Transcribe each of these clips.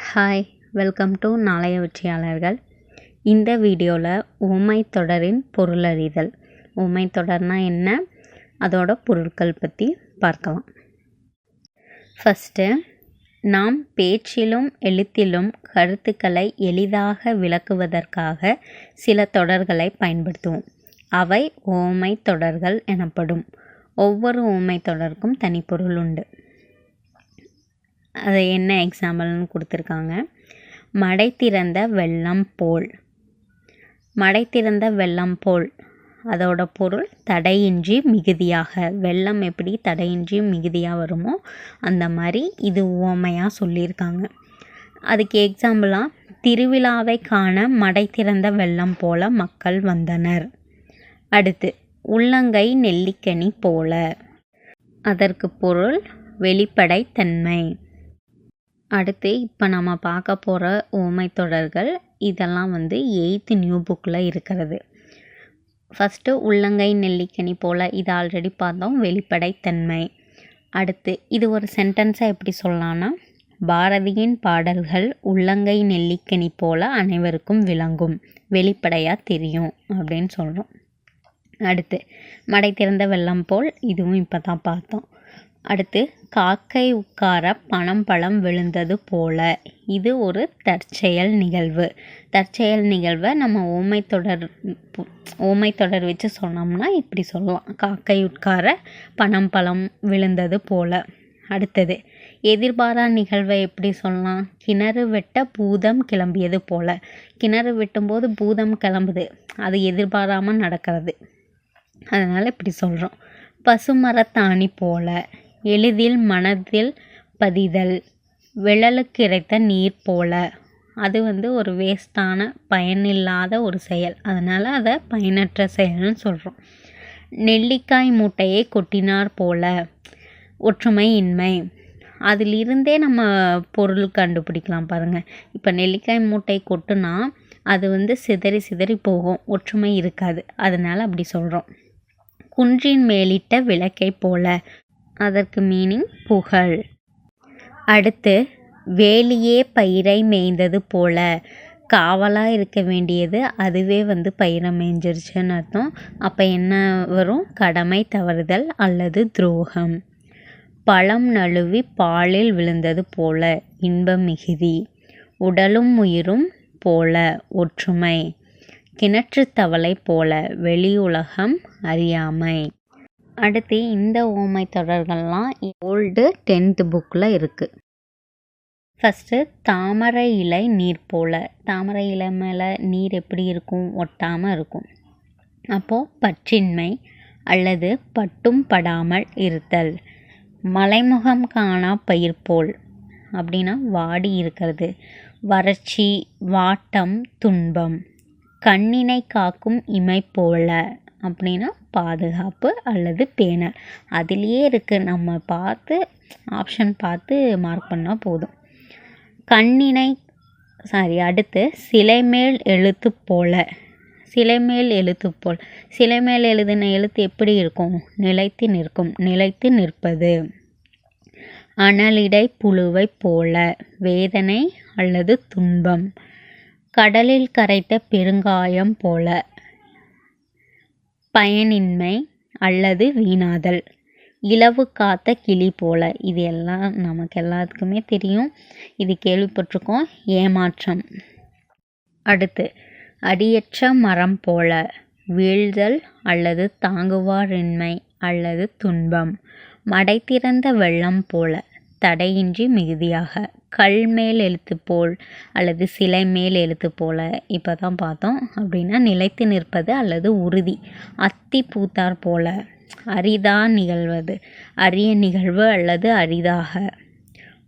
Hi, welcome to நாளைய வெற்றியாளர்கள். இந்த வீடியோவில் உவமை தொடரின் பொருளறிதல். உவமை தொடர்னா என்ன, அதோட பொருட்கள் பற்றி பார்க்கலாம். ஃபஸ்ட்டு, நாம் பேச்சிலும் எழுத்திலும் கருத்துக்களை எளிதாக விளக்குவதற்காக சில தொடர்களை பயன்படுத்துவோம். அவை உவமை தொடர்கள் எனப்படும். ஒவ்வொரு உவமை தொடருக்கும் தனிப்பொருள் உண்டு. அது என்ன எக்ஸாம்பிள்னு கொடுத்துருக்காங்க. மடை திறந்த வெள்ளம் போல். மடை திறந்த வெள்ளம் போல் அதோட பொருள் தடையின்றி மிகுதியாக. வெள்ளம் எப்படி தடையின்றி மிகுதியாக வருமோ அந்த மாதிரி இது உவமையாக சொல்லியிருக்காங்க. அதுக்கு எக்ஸாம்பிளாக திருவிழாவை காண மடை திறந்த வெள்ளம் போல மக்கள் வந்தனர். அடுத்து, உள்ளங்கை நெல்லிக்கனி போல. அதற்கு பொருள் வெளிப்படைத்தன்மை. அடுத்து, இப்போ நம்ம பார்க்க போகிற உவமை தொடர்கள் இதெல்லாம் 8th நியூ புக்கில் இருக்கிறது. ஃபஸ்ட்டு உள்ளங்கை நெல்லிக்கனி போல், இது ஆல்ரெடி பார்த்தோம், வெளிப்படைத்தன்மை. அடுத்து, இது ஒரு சென்டென்ஸாக எப்படி சொல்லலாம்னா, பாரதியின் பாடல்கள் உள்ளங்கை நெல்லிக்கனி போல் அனைவருக்கும் விளங்கும், வெளிப்படையாக தெரியும் அப்படின்னு சொல்கிறோம். அடுத்து, மடை திறந்த வெள்ளம் போல், இதுவும் இப்போ தான் பார்த்தோம். அடுத்து, காக்கை உட்கார பனம் பழம் விழுந்தது போல. இது ஒரு தற்செயல் நிகழ்வு. தற்செயல் நிகழ்வை நம்ம ஊமை தொடர் வச்சு சொன்னோம்னா இப்படி சொல்லலாம், காக்கை உட்கார பனம் பழம் விழுந்தது போல. அடுத்தது, எதிர்பாரா நிகழ்வை எப்படி சொல்லலாம், கிணறு வெட்ட பூதம் கிளம்பியது போல. கிணறு வெட்டும்போது பூதம் கிளம்புது, அது எதிர்பாராமல் நடக்கிறது, அதனால் இப்படி சொல்கிறோம். பசுமரத்தாணி போல. எளிதில் மனதில் பதிதல். விழலுக்கு இறைத்த நீர் போல. அது ஒரு வேஸ்டான பயனில்லாத ஒரு செயல், அதனால் அதை பயனற்ற செயல்னு சொல்கிறோம். நெல்லிக்காய் மூட்டையை கொட்டினார் போல. ஒற்றுமையின்மை. அதிலிருந்தே நம்ம பொருள் கண்டுபிடிக்கலாம் பாருங்கள். இப்போ நெல்லிக்காய் மூட்டை கொட்டுனா அது சிதறி சிதறி போகும், ஒற்றுமை இருக்காது, அதனால் அப்படி சொல்கிறோம். குன்றின் மேலிட்ட விளக்கை போல. அதற்கு மீனிங் புகழ். அடுத்து, வேலியே பயிரை மேய்ந்தது போல. காவலாக இருக்க வேண்டியது அதுவே பயிரை மேய்ஞ்சிருச்சுன்னு அர்த்தம். அப்போ என்ன வரும், கடமை தவறுதல் அல்லது துரோகம். பழம் நழுவி பாலில் விழுந்தது போல. இன்பம் மிகுதி. உடலும் உயிரும் போல. ஒற்றுமை. கிணற்று தவளை போல. வெளி உலகம் அறியாமை. அடுத்து, இந்த உவமை தொடர்கள்லாம் ஓல்டு 10th புக்கில் இருக்குது. ஃபஸ்ட்டு, தாமரை இலை நீர் போல. தாமரை இலை மேலே நீர் எப்படி இருக்கும், ஒட்டாமல் இருக்கும். அப்போது பற்றின்மை அல்லது பட்டும் படாமல் இருத்தல். மலைமுகம் காணா பயிர் போல் அப்படின்னா வாடி இருக்கிறது. வறட்சி, வாட்டம், துன்பம். கண்ணினை காக்கும் இமை போல அப்படின்னா பாதுகாப்பு அல்லது பேணல். அதிலேயே இருக்குது, நம்ம பார்த்து ஆப்ஷன் பார்த்து மார்க் பண்ணால் போதும். அடுத்து, சிலை மேல் எழுத்து போல. சிலை மேல் எழுத்து போல். சிலை மேல் எழுதின எழுத்து எப்படி இருக்கும், நிலைத்து நிற்கும், நிலைத்து நிற்பது. அனலிடை புழுவை போல. வேதனை அல்லது துன்பம். கடலில் கரைத்த பெருங்காயம் போல. பயனின்மை அல்லது வீணாதல். இலவு காத்த கிளி போல. இது எல்லாம் நமக்கு எல்லாத்துக்குமே தெரியும், இது கேள்விப்பட்டிருக்கோம். ஏமாற்றம். அடுத்து, அடியற்ற மரம் போல. வீழ்தல் அல்லது தாங்குவாரின்மை அல்லது துன்பம். மடை திறந்த வெள்ளம் போல. தடையின்றி மிகுதியாக. கல் மேல் எழுத்து போல் அல்லது சிலை மேல் எழுத்து போல, இப்போ தான் பார்த்தோம். அப்படின்னா நிலைத்து நிற்பது அல்லது உறுதி. அத்தி பூத்தார் போல. அரிதா நிகழ்வது. அரிய நிகழ்வு அல்லது அரிதாக.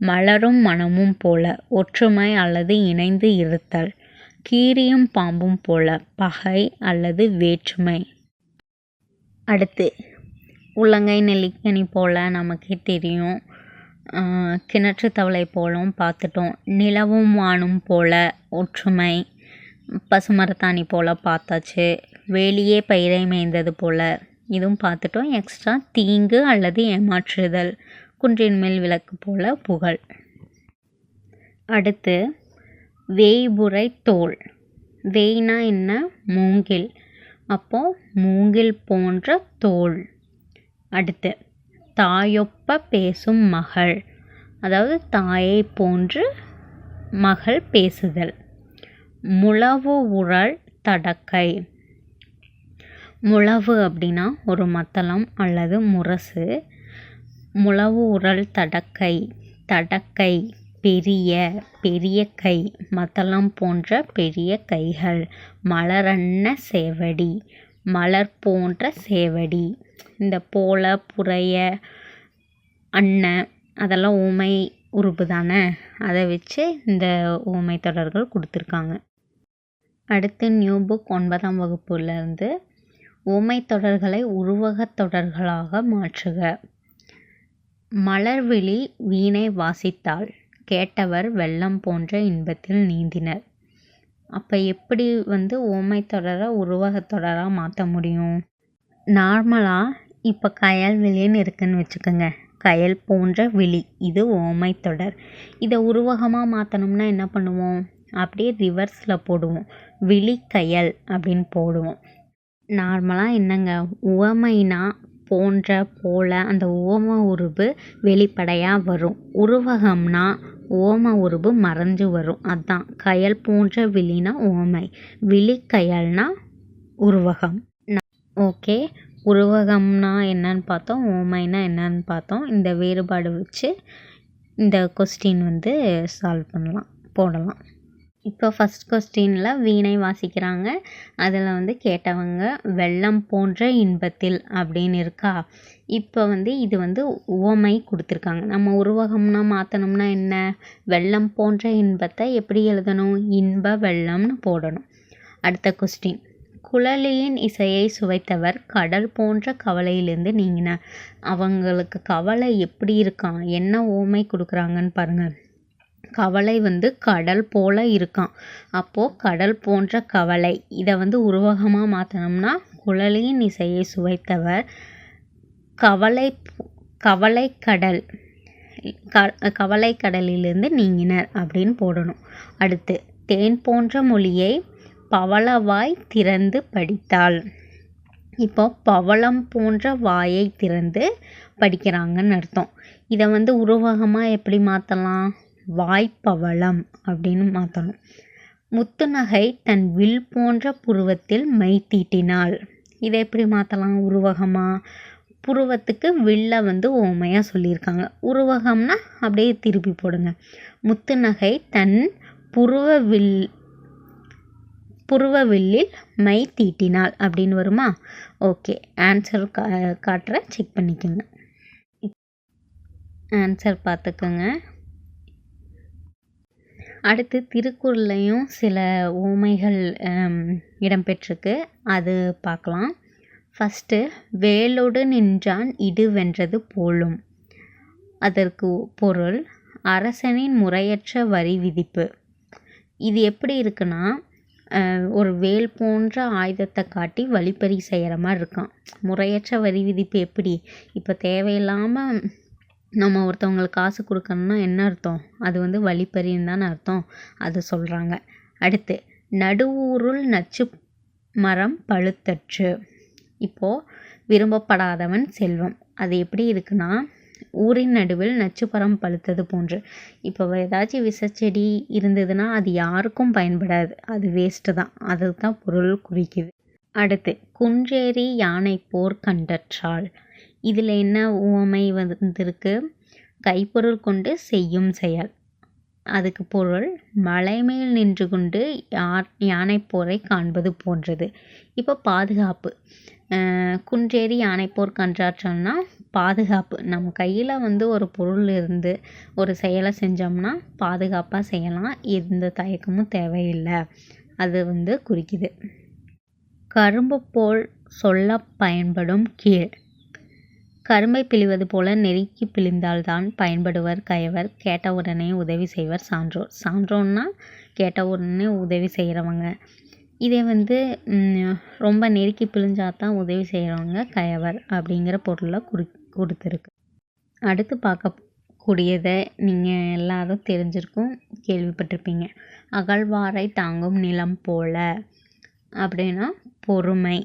மலரும் மனமும் போல. ஒற்றுமை அல்லது இணைந்து இருத்தல். கீரியும் பாம்பும் போல. பகை அல்லது வேற்றுமை. அடுத்து, உள்ளங்கை நெல்லிக்கனி போல நமக்கே தெரியும். கிணற்று தவளை போலும் பார்த்துட்டோம். நிலவும் வானும் போல ஒற்றுமை. பசுமரத்தாணி போல் பார்த்தாச்சு. வேலியே பயிரை மேய்ந்தது போல் இதுவும் பார்த்துட்டோம். எக்ஸ்ட்ரா தீங்கு அல்லது ஏமாற்றுதல். குன்றின் மேல் விளக்கு போல புகழ். அடுத்து வேய்புரை தோல். வேய்னா என்ன? மூங்கில். அப்போது மூங்கில் போன்ற தோல். அடுத்து தாயொப்ப பேசும் மகள், அதாவது தாயை போன்று மகள் பேசுதல். முழவு உரல் தடக்கை. முழவு அப்படின்னா ஒரு மத்தளம் அல்லது முரசு. முழவு உரல் தடக்கை. தடக்கை பெரிய பெரிய கை, மத்தளம் போன்ற பெரிய கைகள். மலரன்ன சேவடி, மலர் போன்ற சேவடி. இந்த போல, புறைய, அன்ன அதெல்லாம் ஊமை உருபு தானே, அதை வச்சு இந்த ஊமை தொடர்கள் கொடுத்துருக்காங்க. அடுத்து நியூ புக் 9ஆம் வகுப்புலேருந்து ஊமை தொடர்களை உருவகத் தொடர்களாக மாற்றுக. மலர்விழி வீணை வாசித்தாள், கேட்டவர் வெள்ளம் போன்ற இன்பத்தில் நீந்தினர். அப்போ எப்படி ஊமை தொடரை உருவகத் தொடராக மாற்ற முடியும்? நார்மலாக இப்போ கயல்விழின்னு இருக்குன்னு வச்சுக்கோங்க. கயல் போன்ற விழி, இது ஓமை தொடர். இதை உருவகமாக மாற்றணும்னா என்ன பண்ணுவோம்? அப்படியே ரிவர்ஸில் போடுவோம். விழி கயல் அப்படின்னு போடுவோம். நார்மலாக என்னங்க, உவமைனா போன்ற, போல அந்த உவம உருபு வெளிப்படையாக வரும். உருவகம்னா ஓம உருபு மறைஞ்சு வரும். அதுதான் கயல் போன்ற விழினா ஓமை, விழி கயல்னா உருவகம். ஓகே, உருவகம்னா என்னன்னு பார்த்தோம், ஓமைனா என்னன்னு பார்த்தோம். இந்த வேறுபாடு வச்சு இந்த கொஸ்டின் சால்வ் போடலாம். இப்போ ஃபஸ்ட் கொஸ்டினில் வீணை வாசிக்கிறாங்க. அதில் கேட்டவங்க வெள்ளம் போன்ற இன்பத்தில் அப்படின்னு இருக்கா. இப்போ இது உவமை கொடுத்துருக்காங்க. நம்ம உருவகம்னா மாற்றணும்னா என்ன? வெள்ளம் போன்ற இன்பத்தை எப்படி எழுதணும்? இன்ப வெள்ளம்னு போடணும். அடுத்த கொஸ்டின், குழலியின் இசையை சுவைத்தவர் கடல் போன்ற கவலையிலேருந்து நீங்கினார். அவங்களுக்கு கவலை எப்படி இருக்கான்? என்ன உவமை கொடுக்குறாங்கன்னு பாருங்கள். கவலை கடல் போல் இருக்கான். அப்போது கடல் போன்ற கவலை, இதை உருவகமாக மாற்றணும்னா குழலியின் இசையை சுவைத்தவர் கவலை கடலிலிருந்து நீங்கினர் அப்படின்னு போடணும். அடுத்து தேன் போன்ற மொழியை பவளவாய் திறந்து படித்தாள். இப்போ பவளம் போன்ற வாயை திறந்து படிக்கிறாங்கன்னு அர்த்தம். இதை உருவகமாக எப்படி மாற்றலாம்? வாய்ப்பவளம் அப்படின்னு மாற்றணும். முத்துநகை தன் வில் போன்ற புருவத்தில் மை தீட்டினாள். இதை எப்படி மாற்றலாம் உருவகமாக? புருவத்துக்கு வில்ல ஓமையாக சொல்லியிருக்காங்க. உருவகம்னா அப்படியே திருப்பி போடுங்க. முத்துநகை தன் புருவவில்லில் மை தீட்டினாள் அப்படின்னு வருமா? ஓகே, ஆன்சர் காட்டுறேன், செக் பண்ணிக்கோங்க. ஆன்சர் பார்த்துக்கோங்க. அடுத்து திருக்குறள்லையும் சில ஊமைகள் இடம்பெற்றிருக்கு, அது பார்க்கலாம். ஃபஸ்ட்டு, வேலோடு நின்றான் இடு வென்றது போலும். அதற்கு பொருள் அரசனின் முறையற்ற வரி விதிப்பு. இது எப்படி இருக்குன்னா, ஒரு வேல் போன்ற ஆயுதத்தை காட்டி வழிப்பறி செய்கிற மாதிரி இருக்கான். முறையற்ற வரி விதிப்பு எப்படி? இப்போ தேவையில்லாமல் நம்ம ஒருத்தவங்களுக்கு காசு கொடுக்கணும்னா என்ன அர்த்தம்? அது வழிப்பறின்னு தானே அர்த்தம். அது சொல்கிறாங்க. அடுத்து நடுவூருள் நச்சு மரம் பழுத்தற்று. இப்போது விரும்பப்படாதவன் செல்வம், அது எப்படி இருக்குன்னா, ஊரின் நடுவில் நச்சுப்பரம் பழுத்தது போன்று. இப்போ ஏதாச்சும் விஷச்செடி இருந்ததுன்னா அது யாருக்கும் பயன்படாது, அது வேஸ்ட்டு தான். அதுதான் பொருள் குறிக்குது. அடுத்து குன்றேறி யானை போர் கண்டற்றாள். இதில் என்ன உவமை வந்திருக்கு? கைப்பொருள் கொண்டு செய்யும் செயல். அதுக்கு பொருள் மலைமேல் நின்று கொண்டு யானை போரை காண்பது போன்றது. இப்போ பாதுகாப்பு, குன்றேறி யானை போர் கண்டாற்றால்னா பாதுகாப்பு. நம்ம கையில் ஒரு பொருள் இருந்து ஒரு செயலை செஞ்சோம்னா பாதுகாப்பாக செய்யலாம், எந்த தயக்கமும் தேவையில்லை, அது குறிக்குது. கரும்பு போல் சொல்ல பயன்படும் கீழ். கரும்பை பிழிவது போல நெருக்கி பிழிந்தால்தான் பயன்படுவர் கயவர், கேட்டவுடனே உதவி செய்வர் சான்றோர். சான்றோன்னா கேட்ட உடனே உதவி செய்கிறவங்க. இதே ரொம்ப நெருக்கி பிழிஞ்சாதான் உதவி செய்கிறவங்க கயவர் அப்படிங்கிற பொருளை கொடுத்துருக்கு. அடுத்து பார்க்க கூடியதை நீங்கள் எல்லாரும் தெரிஞ்சிருக்கும், கேள்விப்பட்டிருப்பீங்க. அகழ்வாரை தாங்கும் நிலம் போல அப்படின்னா பொறுமை.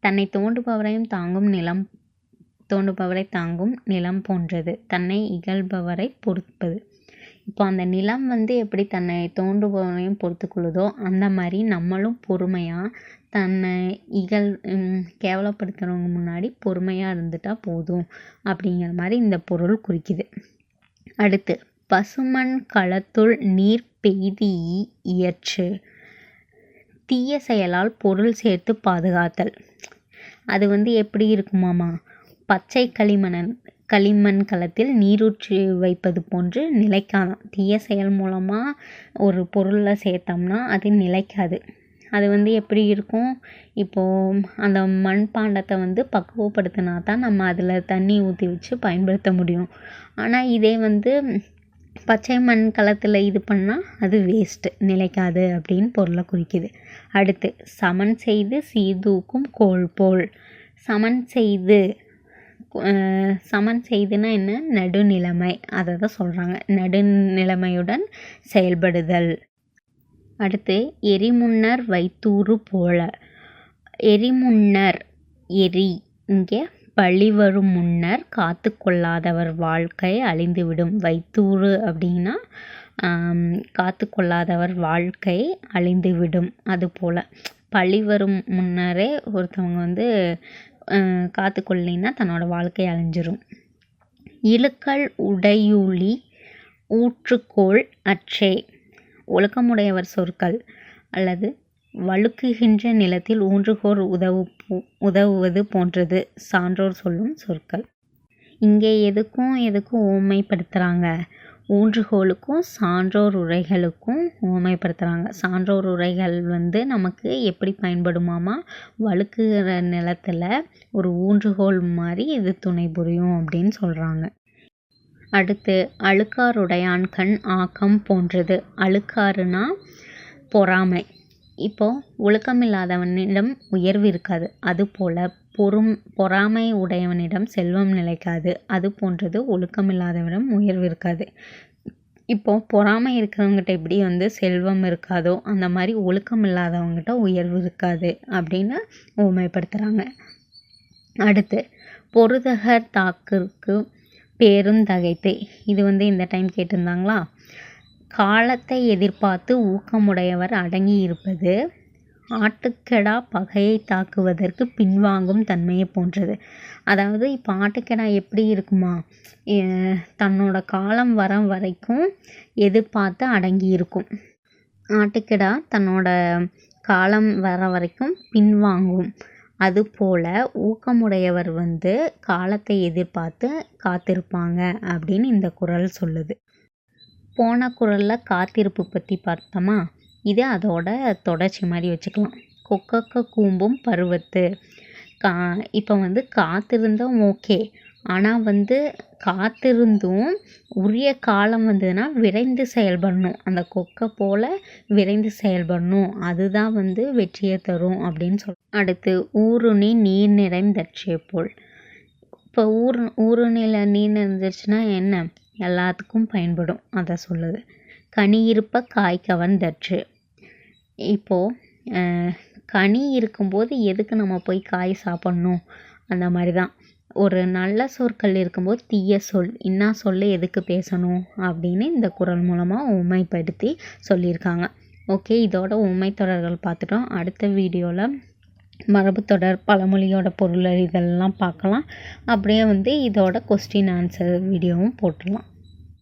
தன்னை தோண்டுபவரை தாங்கும் நிலம் போன்றது. தன்னை இகழ்பவரை பொறுப்பது. இப்போ அந்த நிலம் எப்படி தன்னை தோண்டுபவரையும் பொறுத்துக்கொள்ளுதோ அந்த மாதிரி நம்மளும் பொறுமையாக தன்னை கேவலப்படுத்துகிறவங்க முன்னாடி பொறுமையாக இருந்துட்டால் போதும் அப்படிங்கிற மாதிரி இந்த பொருள் குறிக்குது. அடுத்து, பசுமண் களத்துள் நீர் பெய்தி இயற்று. தீய செயலால் பொருள் சேர்த்து பாதுகாத்தல். அது எப்படி இருக்குமாமா, பச்சை களிமண் களத்தில் நீரூற்றி வைப்பது போன்று நிலைக்காதான். தீய செயல் மூலமாக ஒரு பொருளை சேர்த்தோம்னா அது நிலைக்காது. அது எப்படி இருக்கும், இப்போது அந்த மண்பாண்டத்தை பக்குவப்படுத்தினா தான் நம்ம அதில் தண்ணி ஊற்றி வச்சு பயன்படுத்த முடியும். ஆனால் இதே பச்சை மண் களத்தில் இது பண்ணால் அது வேஸ்ட்டு, நிலைக்காது அப்படின்னு பொருளை குறிக்குது. அடுத்து, சமன் செய்து சீர்தூக்கும் கோல் போல். சமன் செய்துனா என்ன, நடுநிலைமை, அதை தான் சொல்கிறாங்க. நடுநிலைமையுடன் செயல்படுதல். அடுத்து, எரிமுன்னர் வைத்தூறு போல. எரிமுன்னர், எரி, இங்கே பழி வரும் முன்னர் காத்து கொள்ளாதவர் வாழ்க்கை அழிந்துவிடும். வைத்தூறு அப்படின்னா காத்து கொள்ளாதவர் வாழ்க்கை அழிந்துவிடும். அதுபோல் பழி வரும் முன்னரே ஒருத்தவங்க காத்து கொள்ளினா தன்னோட வாழ்க்கை அழிஞ்சிரும். இழுக்கல் உடையூழி ஊற்றுக்கோள் அற்றே. ஒழுக்கமுடையவர் சொற்கள் அல்லது வழுக்குகின்ற நிலத்தில் ஊன்றுகோர் உதவுவது போன்றது சான்றோர் சொல்லும் சொற்கள். இங்கே எதுக்கும் ஊமைப்படுத்துகிறாங்க, ஊன்றுகோலுக்கும் சான்றோர் உரைகளுக்கும் ஊமைப்படுத்துகிறாங்க. சான்றோர் உரைகள் நமக்கு எப்படி பயன்படுமாமா, வழுக்குகிற நிலத்தில் ஒரு ஊன்றுகோல் மாதிரி இது துணை புரியும் அப்படின்னு சொல்கிறாங்க. அடுத்து, அழுக்காருடையான் கண் ஆக்கம் போன்றது. அழுக்காறுனா பொறாமை. இப்போது ஒழுக்கமில்லாதவனிடம் உயர்வு இருக்காது, அதுபோல் பொறாமை உடையவனிடம் செல்வம் நிலைக்காது. அது போன்றது ஒழுக்கமில்லாதவனிடம் உயர்வு இருக்காது. இப்போது பொறாமை இருக்கிறவங்ககிட்ட எப்படி செல்வம் இருக்காதோ அந்த மாதிரி ஒழுக்கம் இல்லாதவங்ககிட்ட உயர்வு இருக்காது அப்படின்னு ஊமைப்படுத்துகிறாங்க. அடுத்து, பொருதகர் தாக்கிற்கு பேருந்தகைத்து. இது இந்த டைம் கேட்டிருந்தாங்களா. காலத்தை எதிர்பார்த்து ஊக்கமுடையவர் அடங்கி இருப்பது ஆட்டுக்கெடா பகையை தாக்குவதற்கு பின்வாங்கும் தன்மையை போன்றது. அதாவது இப்போ ஆட்டுக்கெடா எப்படி இருக்குமா, தன்னோட காலம் வர வரைக்கும் எதிர்பார்த்து அடங்கி இருக்கும். ஆட்டுக்கெடா தன்னோட காலம் வர வரைக்கும் பின்வாங்கும். அதுபோல் ஊக்கமுடையவர் காலத்தை எதிர்பார்த்து காத்திருப்பாங்க அப்படின்னு இந்த குறள் சொல்லுது. போன குறளில் காத்திருப்பு பற்றி பார்த்தோமா, இது அதோட தொடர்ச்சி மாதிரி வச்சுக்கலாம். கொக்கக்க கூம்பும் பருவத்து. இப்போ காத்திருந்தோம் ஓகே, ஆனால் காத்திருந்தும் உரிய காலம் விரைந்து செயல்படணும். அந்த கொக்கை போல் விரைந்து செயல்படணும், அதுதான் வெற்றியை தரும் அப்படின்னு அடுத்து, ஊருணி நீர் நிறைந்தற்றே போல். இப்போ ஊருணியில் நீர் நிறைஞ்சிருச்சுன்னா என்ன, எல்லாத்துக்கும் பயன்படும், அதை சொல்லுது. கனி இருப்ப காய் கவர்ந்தற்று. இப்போது கனி இருக்கும்போது எதுக்கு நம்ம போய் காய் சாப்பிட்ணும், அந்த மாதிரி தான். ஒரு நல்ல சொற்கள் இருக்கும்போது தீய சொல், இன்னா சொல்ல எதுக்கு பேசணும் அப்படின்னு இந்த குறள் மூலமாக உண்மைப்படுத்தி சொல்லியிருக்காங்க. ஓகே, இதோட உண்மை தொடர்கள் பார்த்துட்டோம். அடுத்த வீடியோவில் மரபு தொடர், பழமொழியோட பொருள் இதெல்லாம் பார்க்கலாம். அப்படியே இதோட கொஸ்டின் ஆன்சர் வீடியோவும் போட்டுடலாம்.